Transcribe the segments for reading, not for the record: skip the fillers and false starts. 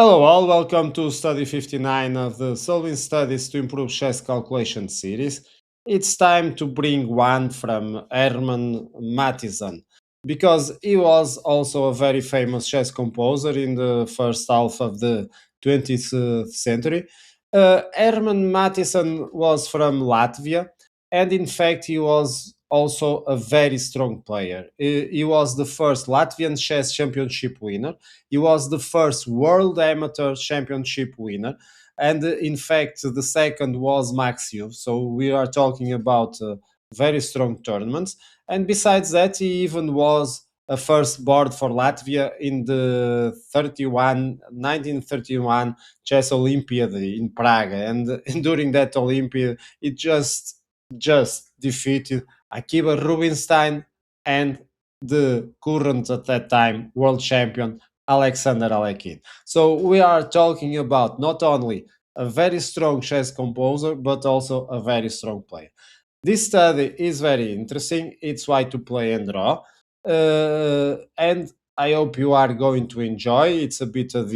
Hello all, welcome to study 59 of the Solving Studies to Improve Chess Calculation series. It's time to bring one from Hermann Mattison because he was also a very famous chess composer in the first half of the 20th century. Hermann Mattison was from Latvia, and in fact, he was also a very strong player. He was the first Latvian chess championship winner. He was the first World Amateur Championship winner. And in fact, the second was Max Euwe. So we are talking about very strong tournaments. And besides that, he even was a first board for Latvia in the 1931 Chess Olympiad in Prague. And during that Olympiad, it just defeated Akiba Rubinstein and the current at that time world champion Alexander Alekhine. So we are talking about not only a very strong chess composer, but also a very strong player. This study is very interesting. It's why to play and draw. And I hope you are going to enjoy. It's a bit a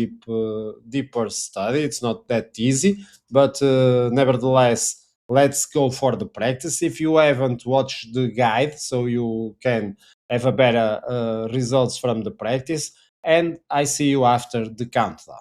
deeper study. It's not that easy, but nevertheless, let's go for the practice. If you haven't watched the guide, so you can have a better results from the practice. And I see you after the countdown.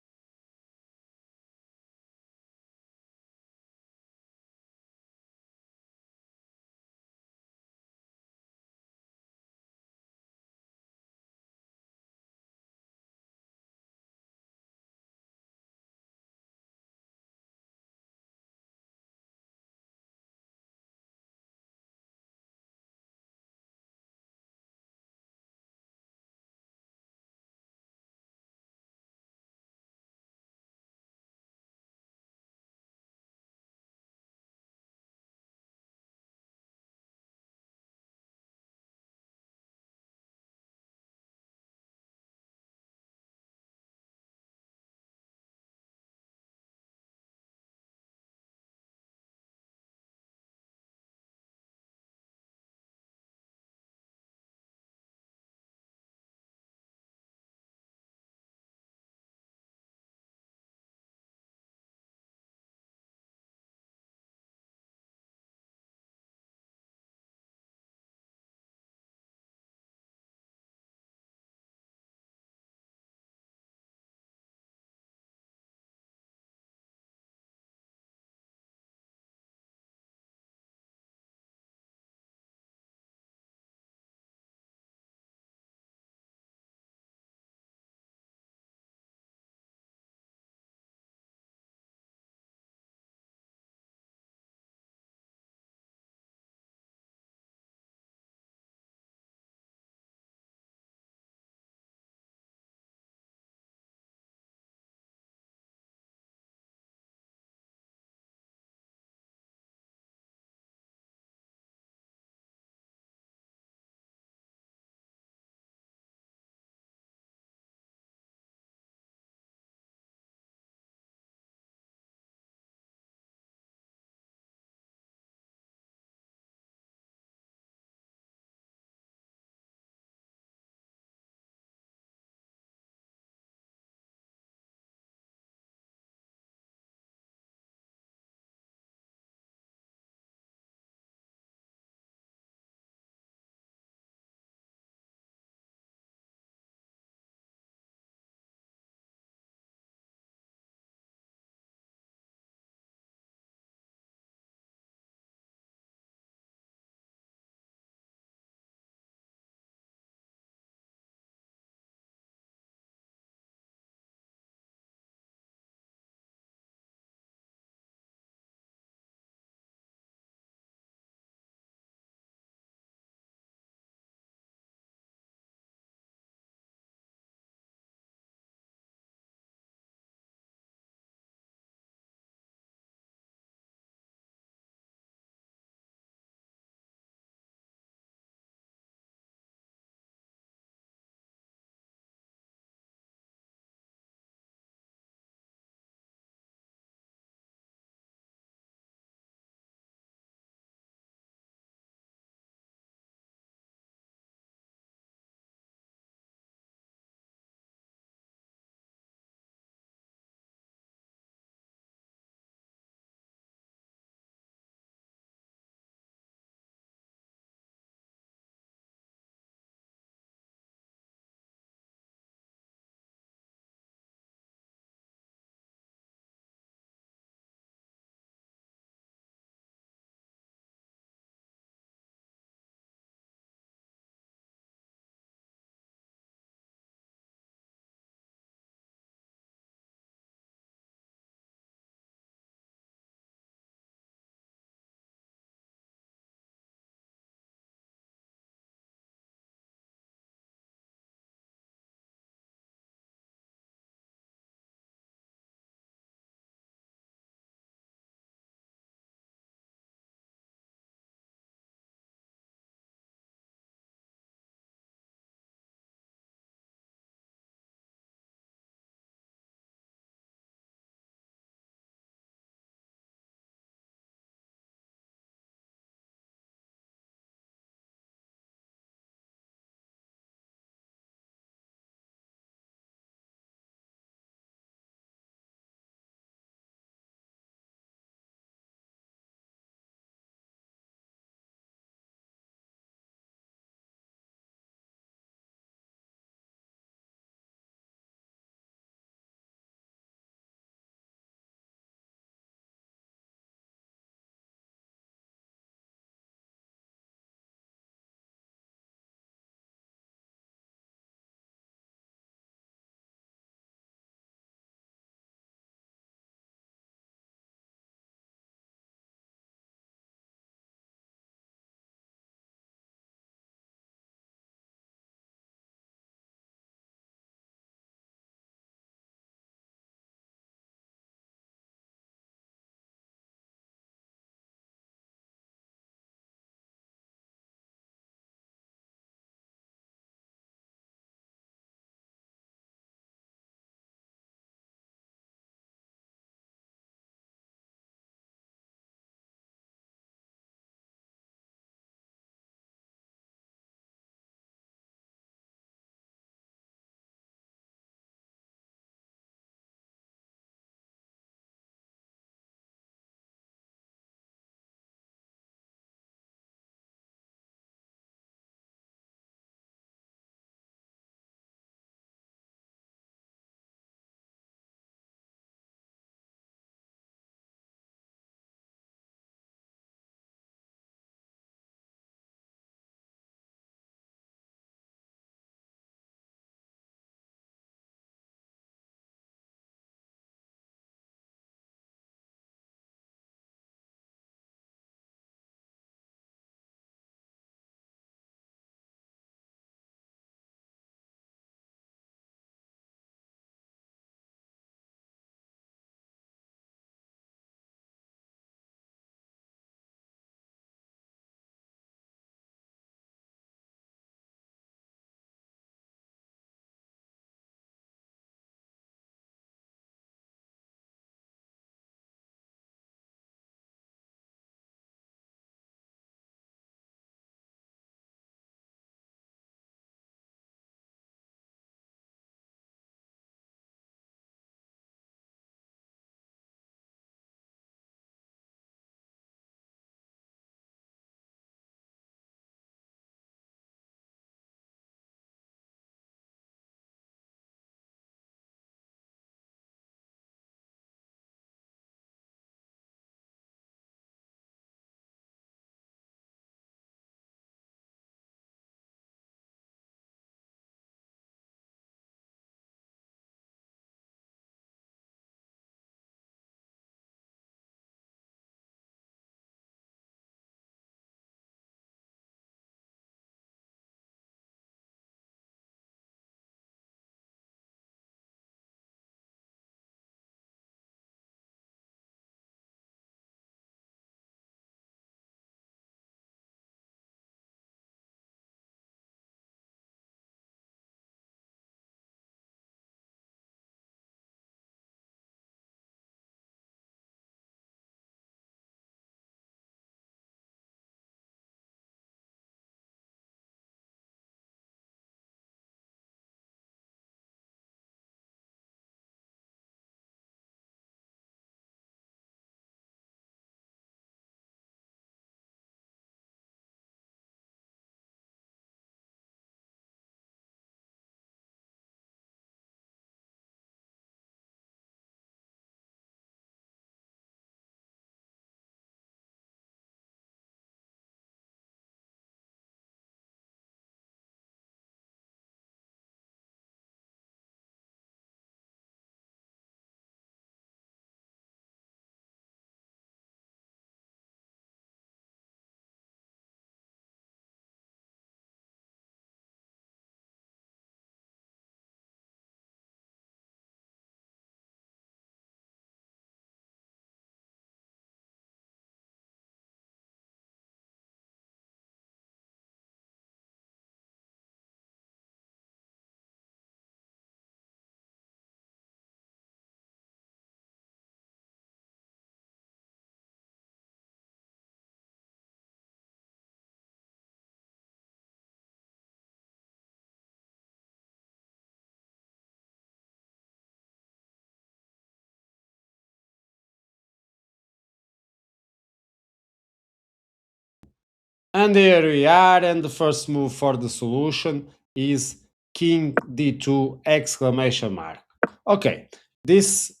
And here we are, and the first move for the solution is king d2 exclamation mark. Okay, this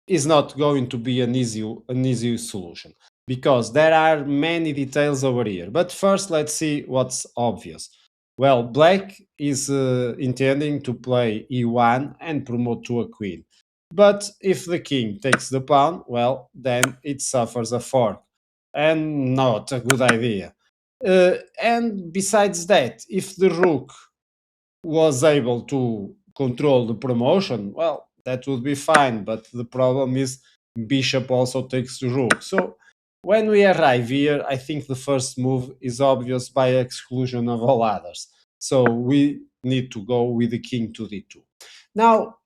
is not going to be an easy solution because there are many details over here. But first, let's see what's obvious. Well, black is intending to play e1 and promote to a queen. But if the king takes the pawn, well, then it suffers a fork, and not a good idea. And besides that, if the rook was able to control the promotion, well, that would be fine. But the problem is bishop also takes the rook. So when we arrive here, I think the first move is obvious by exclusion of all others. So we need to go with the king to d2. Now,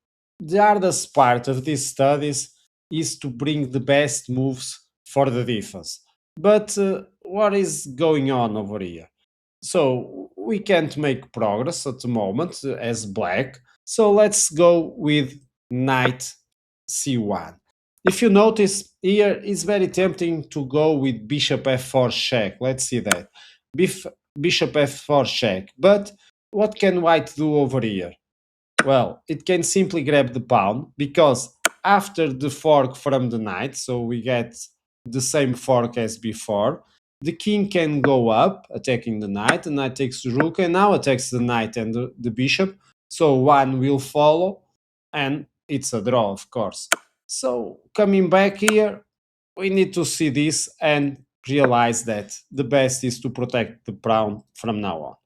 the hardest part of these studies is to bring the best moves for the defense. But what is going on over here? So we can't make progress at the moment as black. So let's go with knight c1. If you notice here, it's very tempting to go with bishop f4 check. Let's see that. Bishop f4 check. But what can white do over here? Well, it can simply grab the pawn because after the fork from the knight, so we get the same fork as before, the king can go up, attacking the knight takes the rook, and now attacks the knight and the bishop. So one will follow, and it's a draw, of course. So coming back here, we need to see this and realize that the best is to protect the pawn from now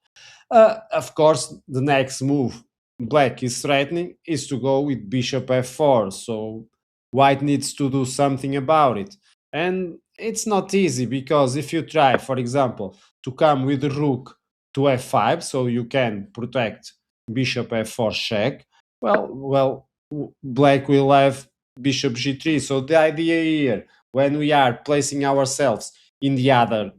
on. Of course, the next move black is threatening is to go with bishop f4. So white needs to do something about it. And it's not easy because if you try, for example, to come with the rook to f5, so you can protect bishop f4 check, black will have bishop g3. So the idea here, when we are placing ourselves in the other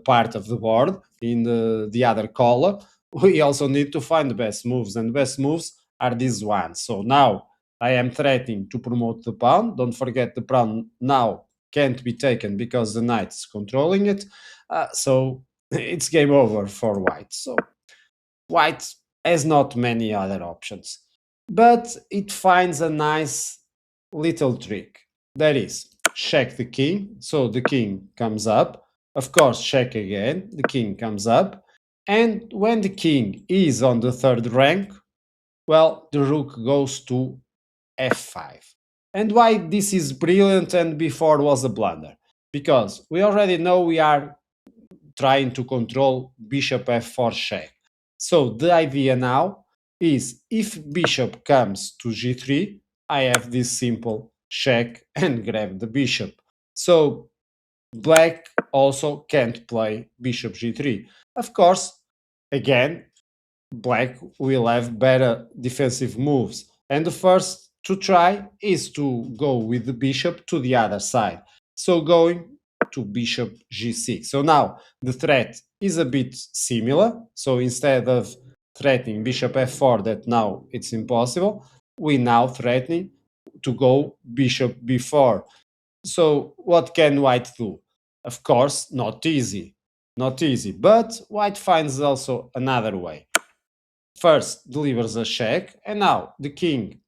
part of the board, in the other column, we also need to find the best moves, and the best moves are these ones. So now I am threatening to promote the pawn. Don't forget the pawn now can't be taken because the knight is controlling it. So it's game over for white. So white has not many other options, but it finds a nice little trick. That is, check the king. So the king comes up. Of course, check again. The king comes up. And when the king is on the third rank, well, the rook goes to f5. And why this is brilliant and before was a blunder? Because we already know we are trying to control bishop f4 check. So the idea now is if bishop comes to g3, I have this simple check and grab the bishop. So black also can't play bishop g3. Of course, again, black will have better defensive moves. And the first to try is to go with the bishop to the other side. So going to bishop g6. So now the threat is a bit similar. So instead of threatening bishop f4, that now it's impossible, we now threatening to go bishop b4. So what can white do? Of course, not easy. Not easy. But white finds also another way. First delivers a check, and now the king,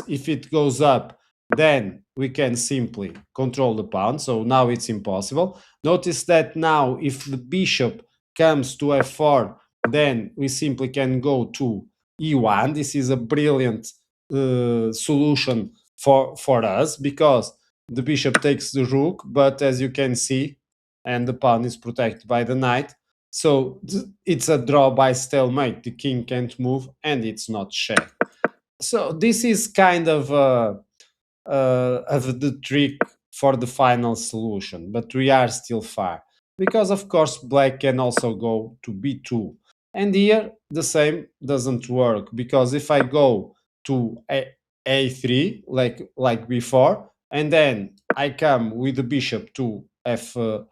if it goes up, then we can simply control the pawn. So now it's impossible. Notice that now if the bishop comes to f4, then we simply can go to e1. This is a brilliant solution for us because the bishop takes the rook, but as you can see, and the pawn is protected by the knight, so it's a draw by stalemate. The king can't move, and it's not check. So this is kind of the trick for the final solution, but we are still far because, of course, black can also go to b2, and here the same doesn't work because if I go to a3 like before, and then I come with the bishop to f4,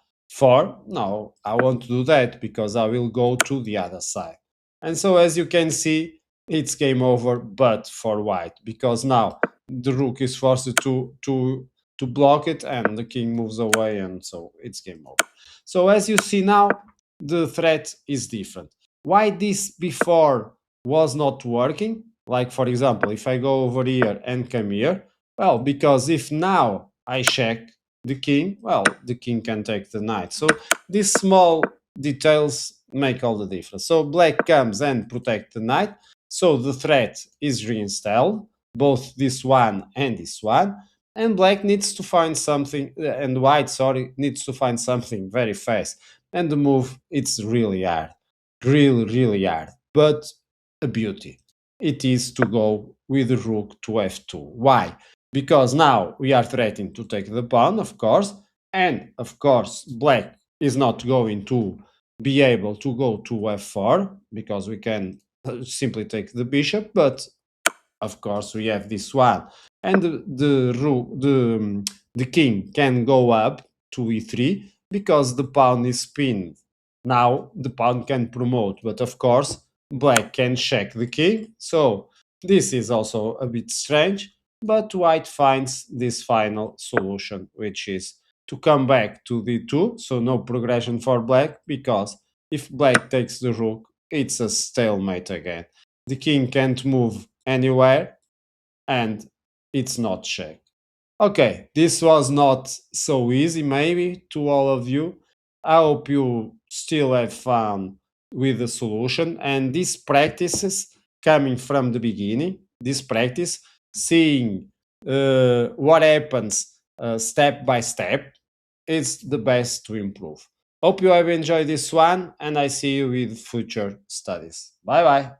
no, I won't do that because I will go to the other side, and so as you can see, it's game over, but for white because now the rook is forced to block it and the king moves away, and so it's game over. So as you see now, the threat is different. Why this before was not working? Like, for example, if I go over here and come here, well, because if now I check the king, well, the king can take the knight. So these small details make all the difference. So black comes and protect the knight. So the threat is reinstalled, both this one and this one. And black needs to find something, and white, sorry, needs to find something very fast. And the move, it's really hard, really, really hard, but a beauty. It is to go with the rook to f2. Why? Because now we are threatening to take the pawn, of course, and of course, black is not going to be able to go to f4 because we can simply take the bishop, but of course we have this one, and the king can go up to e3 because the pawn is pinned. Now the pawn can promote, but of course black can check the king, so this is also a bit strange, but white finds this final solution, which is to come back to d2, so no progression for black, because if black takes the rook, it's a stalemate again. The king can't move anywhere, and it's not checked. Okay, this was not so easy, maybe, to all of you. I hope you still have fun with the solution. And these practices coming from the beginning, this practice, seeing what happens step by step, is the best to improve. Hope you have enjoyed this one, and I see you with future studies. Bye bye.